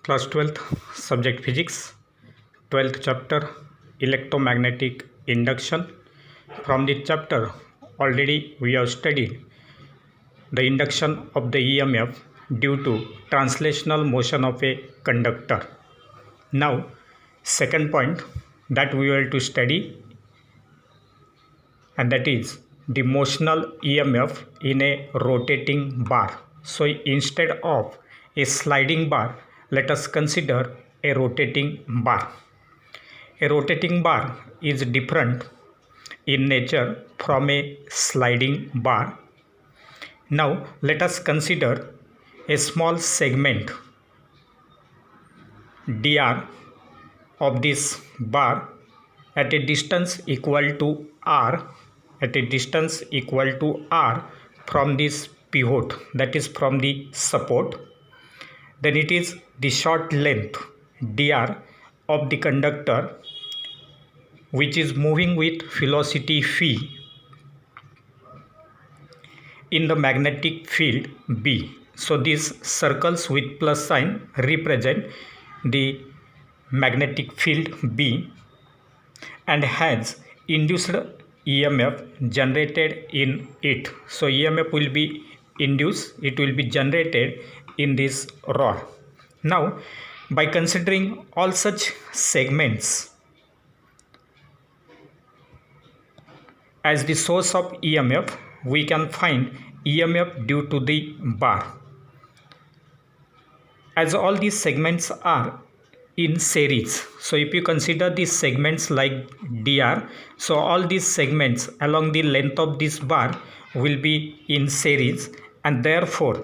Class 12th, subject physics, 12th chapter, electromagnetic induction. From this chapter, already we have studied the induction of the EMF due to translational motion of a conductor. Now, second point that we will to study, and that is the motional EMF in a rotating bar. So instead of a sliding bar, let us consider a rotating bar. A rotating bar is different in nature from a sliding bar. Now let us consider a small segment dr of this bar at a distance equal to r, from this pivot, that is from the support. Then it is the short length dr of the conductor which is moving with velocity phi in the magnetic field B. So these circles with plus sign represent the magnetic field B and has induced EMF generated in it. So EMF will be induced, it will be generated in this rod. Now by considering all such segments as the source of EMF, we can find EMF due to the bar. As all these segments are in series, so if you consider these segments like dr, so all these segments along the length of this bar will be in series, and therefore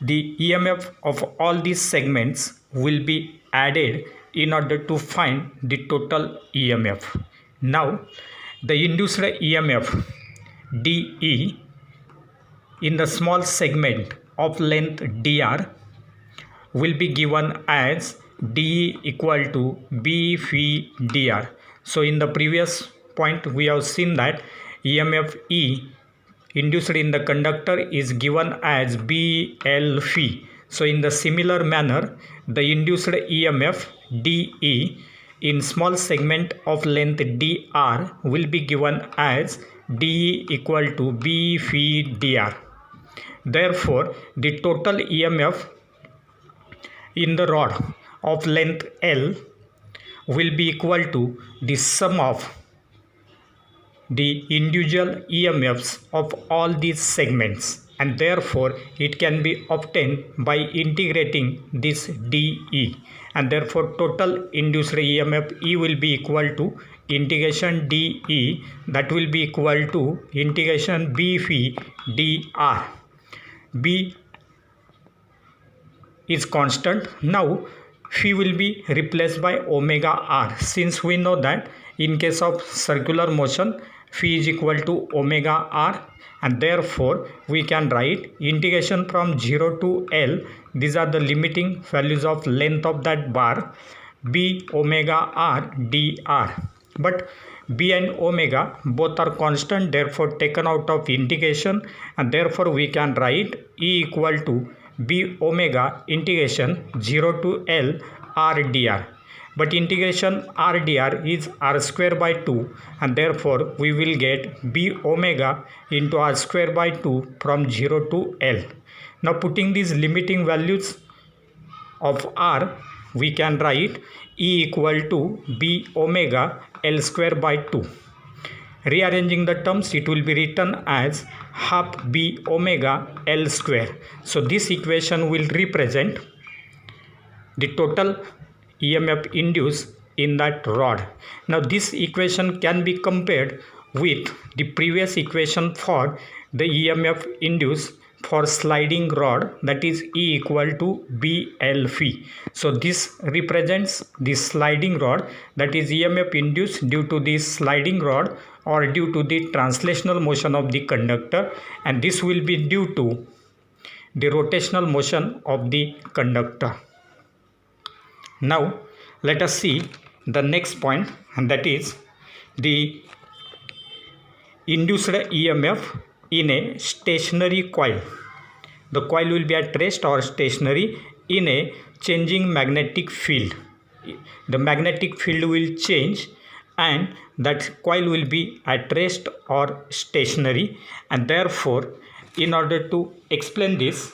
the EMF of all these segments will be added in order to find the total EMF. Now the induced EMF dE in the small segment of length dr will be given as dE equal to B phi dr. So in the previous point we have seen that EMF E induced in the conductor is given as BL phi. So in the similar manner, the induced EMF dE in small segment of length dr will be given as dE equal to B phi dr. Therefore, the total EMF in the rod of length L will be equal to the sum of the individual EMFs of all these segments, and therefore it can be obtained by integrating this dE, and therefore total induced EMF E will be equal to integration dE, that will be equal to integration B phi dr. B is constant. Now phi will be replaced by omega r, since we know that in case of circular motion phi is equal to omega r, and therefore we can write integration from 0 to L. These are the limiting values of length of that bar, B omega r dr. But B and omega both are constant, therefore taken out of integration, and therefore we can write E equal to B omega integration 0 to L r dr. But integration r dr is r square by 2, and therefore we will get B omega into r square by 2 from 0 to L. Now putting these limiting values of r, we can write E equal to B omega L square by 2. Rearranging the terms, it will be written as half B omega L square. So this equation will represent the total EMF induced in that rod. Now this equation can be compared with the previous equation for the EMF induced for sliding rod, that is E equal to BL phi. So this represents the sliding rod, that is EMF induced due to the sliding rod or due to the translational motion of the conductor, and this will be due to the rotational motion of the conductor. Now let us see the next point, and that is the induced EMF in a stationary coil. The coil will be at rest or stationary in a changing magnetic field. The magnetic field will change and that coil will be at rest or stationary, and therefore in order to explain this,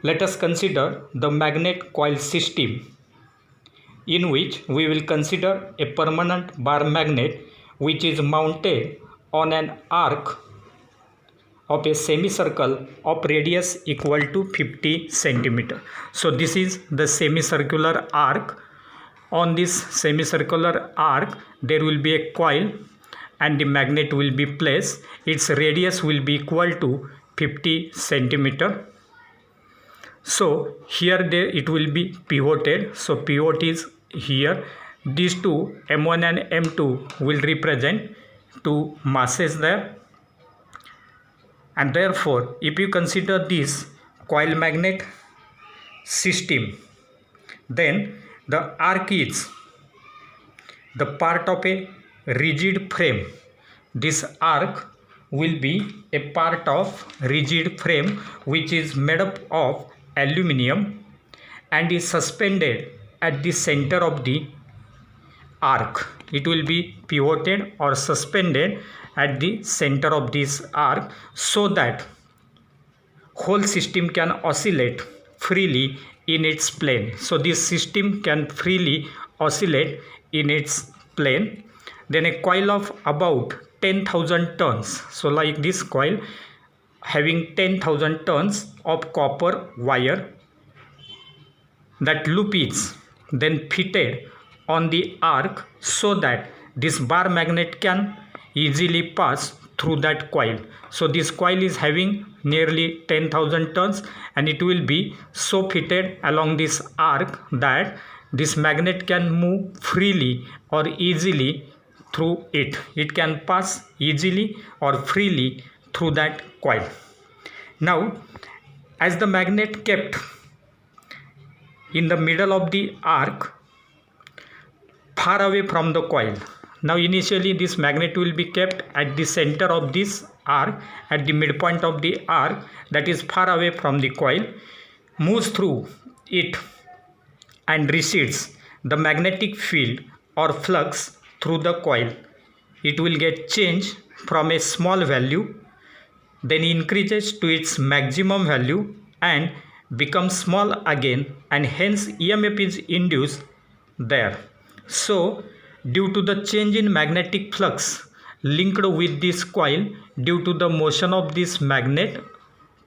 let us consider the magnet coil system, in which we will consider a permanent bar magnet which is mounted on an arc of a semicircle of radius equal to 50 centimeter. So this is the semicircular arc. On this semicircular arc there will be a coil and the magnet will be placed. Its radius will be equal to 50 centimeter. So here it will be pivoted. So pivot is here. These two, M1 and M2, will represent two masses there. And therefore, if you consider this coil magnet system, then the arc is the part of a rigid frame. This arc will be a part of rigid frame which is made up of aluminum and is suspended at the center of the arc. It will be pivoted or suspended at the center of this arc so that whole system can oscillate freely in its plane. So this system can freely oscillate in its plane. Then a coil of about 10,000 tons. So like this coil having 10,000 tons of copper wire, that loop is then fitted on the arc so that this bar magnet can easily pass through that coil. So this coil is having nearly 10,000 tons and it will be so fitted along this arc that this magnet can move freely or easily through it. It can pass easily or freely through that coil. Now, as the magnet kept in the middle of the arc, far away from the coil. Now initially this magnet will be kept at the center of this arc, at the midpoint of the arc, that is far away from the coil, moves through it and recedes the magnetic field or flux through the coil. It will get changed from a small value, then increases to its maximum value and becomes small again, and hence EMF is induced there. So due to the change in magnetic flux linked with this coil due to the motion of this magnet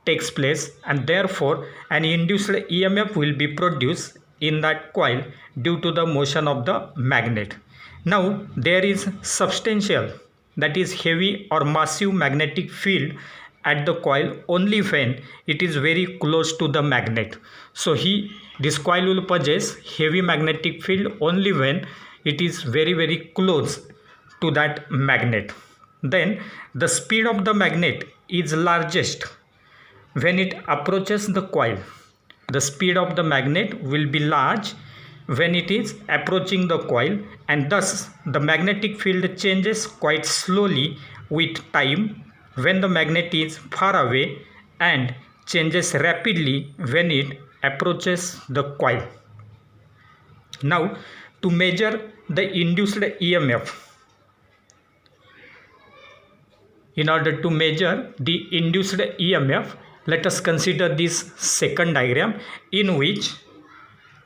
takes place, and therefore an induced EMF will be produced in that coil due to the motion of the magnet. Now there is substantial, that is heavy or massive magnetic field at the coil only when it is very close to the magnet. So this coil will possess heavy magnetic field only when it is very close to that magnet. Then the speed of the magnet is largest when it approaches the coil. The speed of the magnet will be large when it is approaching the coil, and thus the magnetic field changes quite slowly with time when the magnet is far away and changes rapidly when it approaches the coil. Now to measure the induced EMF, in order to measure the induced EMF, let us consider this second diagram in which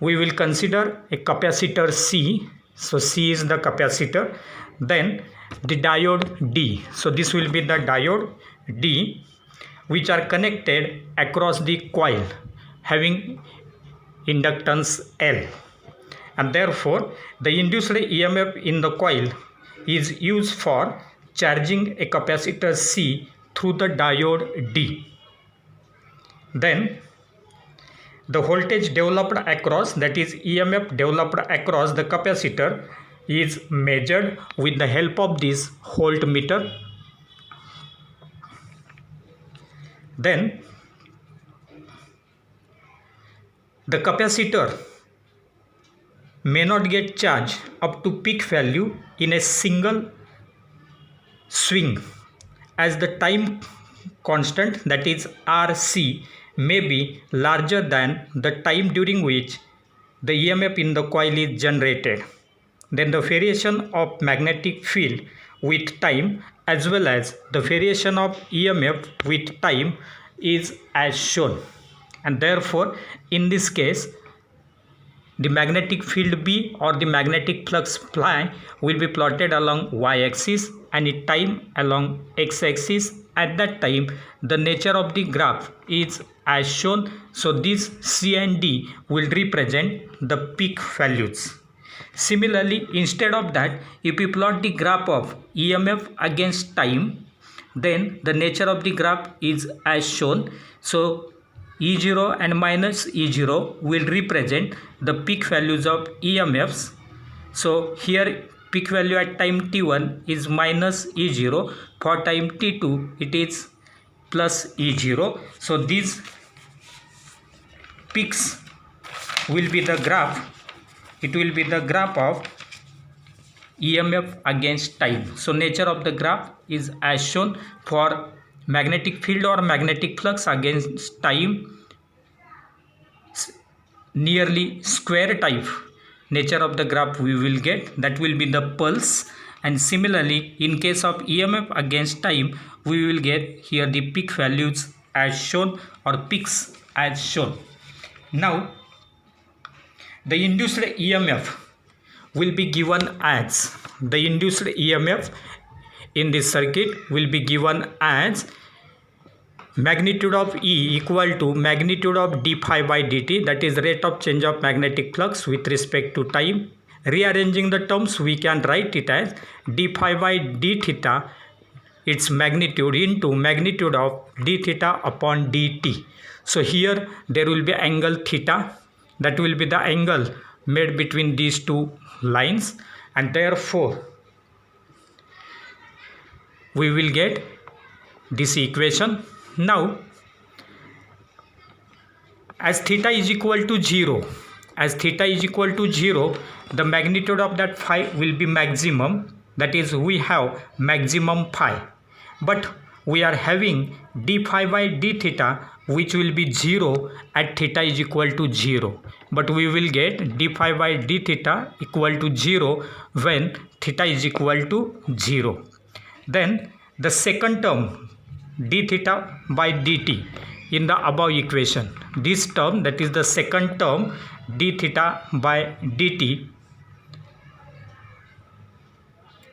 we will consider a capacitor C. So C is the capacitor, then the diode D. So this will be the diode D, which are connected across the coil having inductance L, and therefore the induced EMF in the coil is used for charging a capacitor C through the diode D. Then the voltage developed across, that is EMF developed across the capacitor, is measured with the help of this voltmeter. Then the capacitor may not get charged up to peak value in a single swing, as the time constant, that is RC, may be larger than the time during which the EMF in the coil is generated. Then the variation of magnetic field with time as well as the variation of EMF with time is as shown. And therefore, in this case, the magnetic field B or the magnetic flux phi will be plotted along y-axis and its time along x-axis. At that time, the nature of the graph is as shown. So this C and D will represent the peak values. Similarly, instead of that, if we plot the graph of EMF against time, then the nature of the graph is as shown. So E0 and minus E0 will represent the peak values of EMFs. So here peak value at time t1 is minus E0, for time t2 it is plus E0. So these peaks will be the graph, it will be the graph of EMF against time. So nature of the graph is as shown. For magnetic field or magnetic flux against time, nearly square type nature of the graph we will get, that will be the pulse. And similarly, in case of EMF against time, we will get here the peak values as shown or peaks as shown. Now the induced EMF will be given as, the induced EMF in this circuit will be given as magnitude of E equal to magnitude of d phi by dt, that is rate of change of magnetic flux with respect to time. Rearranging the terms, we can write it as d phi by d theta, its magnitude, into magnitude of d theta upon dt. So here there will be angle theta, that will be the angle made between these two lines, and therefore we will get this equation. Now as theta is equal to 0, as theta is equal to 0, the magnitude of that phi will be maximum, that is we have maximum phi, but we are having d phi by d theta which will be 0 at theta is equal to 0, but we will get d phi by d theta equal to 0 when theta is equal to 0. Then the second term d theta by dt in the above equation, this term, that is the second term d theta by dt,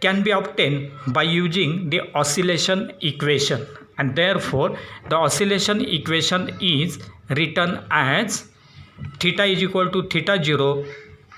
can be obtained by using the oscillation equation, and therefore the oscillation equation is written as theta is equal to theta 0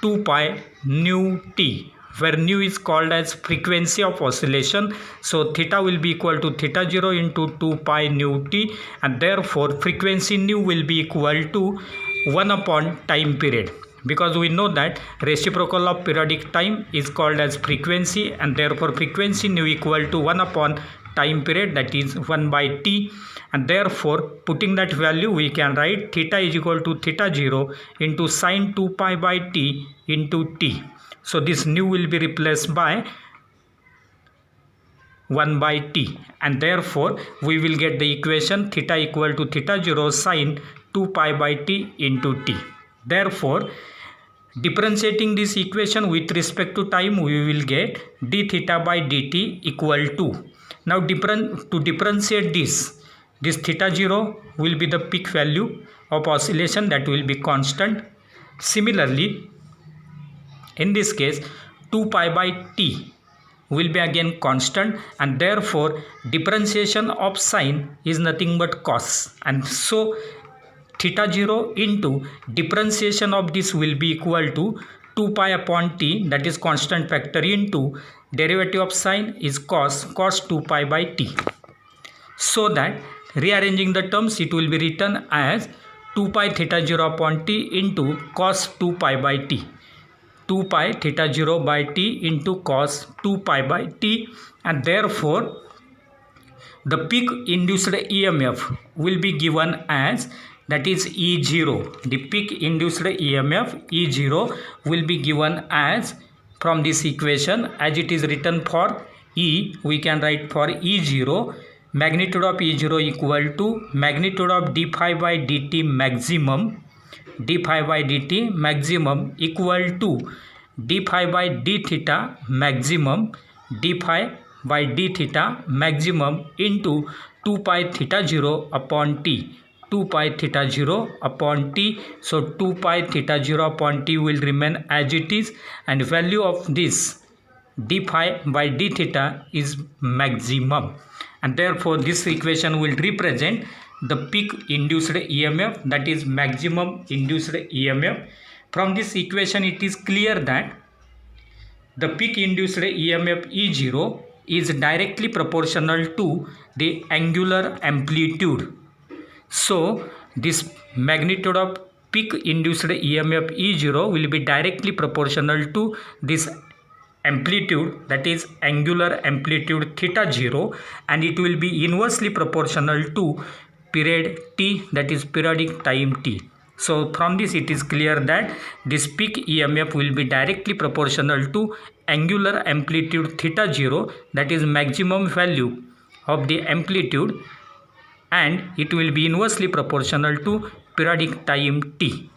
2 pi nu t, where nu is called as frequency of oscillation. So theta will be equal to theta 0 into 2 pi nu t, and therefore frequency nu will be equal to 1 upon time period, because we know that reciprocal of periodic time is called as frequency, and therefore frequency nu equal to 1 upon time period, that is 1 by t. And therefore putting that value, we can write theta is equal to theta 0 into sine 2 pi by t into t. So this nu will be replaced by 1 by t, and therefore we will get the equation theta equal to theta 0 sine 2 pi by t into t. Therefore differentiating this equation with respect to time, we will get d theta by dt equal to, now to differentiate this theta 0 will be the peak value of oscillation, that will be constant. Similarly, in this case 2 pi by t will be again constant, and therefore differentiation of sine is nothing but cos, and so theta 0 into differentiation of this will be equal to 2 pi upon t, that is constant factor, into derivative of sine is cos 2 pi by t. So that rearranging the terms, it will be written as 2 pi theta 0 upon t into cos 2 pi by t, 2 pi theta 0 by t into cos 2 pi by t, and therefore the peak induced EMF will be given as, that is E0. The peak induced EMF E0 will be given as, from this equation, as it is written for E, we can write for E0 magnitude of E0 equal to magnitude of d phi by dt maximum, d phi by dt maximum equal to d phi by d theta maximum, d phi by d theta maximum into 2 pi theta 0 upon t, 2 pi theta 0 upon t. So 2 pi theta 0 upon t will remain as it is, and value of this d phi by d theta is maximum, and therefore this equation will represent the peak induced EMF, that is maximum induced EMF. From this equation it is clear that the peak induced EMF E0 is directly proportional to the angular amplitude. So this magnitude of peak induced EMF E0 will be directly proportional to this amplitude, that is angular amplitude theta 0, and it will be inversely proportional to period t, that is periodic time t. So from this it is clear that this peak EMF will be directly proportional to angular amplitude theta 0, that is maximum value of the amplitude, and it will be inversely proportional to periodic time t.